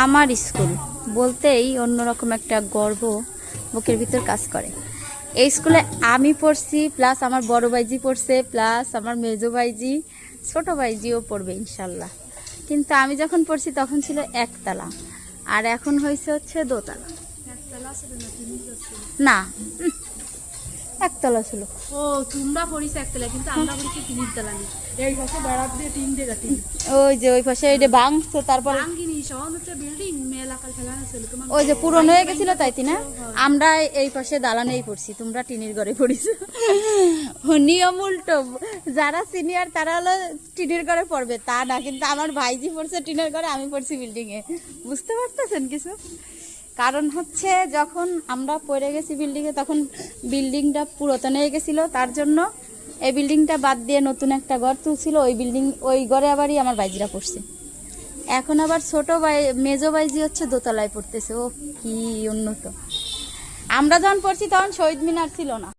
আমার স্কুল বলতেই অন্যরকম একটা গর্ব বুকের ভিতর কাজ করে। এই স্কুলে আমি পড়ছি, প্লাস আমার বড় ভাইজি পড়ছে, প্লাস আমার মেজো ভাইজি, ছোট ভাইজিও পড়বে ইনশাল্লাহ। কিন্তু আমি যখন পড়ছি তখন ছিল একতলা, আর এখন হয়েছে হচ্ছে দোতলা। না, একতলা ছিল। ও তোমরা পড়িস একতলা, কিন্তু আমরা পড়িছি তিনের তলা। এই পাশে বেড়া দিয়ে তিন জায়গা তিন। ওই যে ওই পাশে এটা ভাঙছে, তারপরে ভাঙ্গিনি সব হচ্ছে বিল্ডিং মেলাকাল ফেলানো ছিল। তোমার ওই যে পুরনো হয়ে গেছিল তাই না? আমরা এই পাশে দালানেই পড়ছি, তোমরা টিনের ঘরে পড়িস। নিয়ম উল্টো, যারা সিনিয়র তারা হলো টিনের ঘরে পড়বে তা না, কিন্তু আমার ভাইজি পড়ছে টিনের ঘরে, আমি পড়ছি বিল্ডিং এ। বুঝতে পারতেছেন কিছু? কারণ হচ্ছে যখন আমরা পড়ে গেছি বিল্ডিং এ, তখন বিল্ডিংটা পুরাতন হয়ে গেছিল, তার জন্য এই বিল্ডিংটা বাদ দিয়ে নতুন একটা ঘর তুলছিল। ওই বিল্ডিং, ওই ঘরে আবারই আমার ভাইজিরা পড়ছে। এখন আবার ছোট ভাই মেজো ভাইজি হচ্ছে দোতলায় পড়তেছে। ও কি উন্নত! আমরা যখন পড়ছি তখন শহীদ মিনার ছিল না।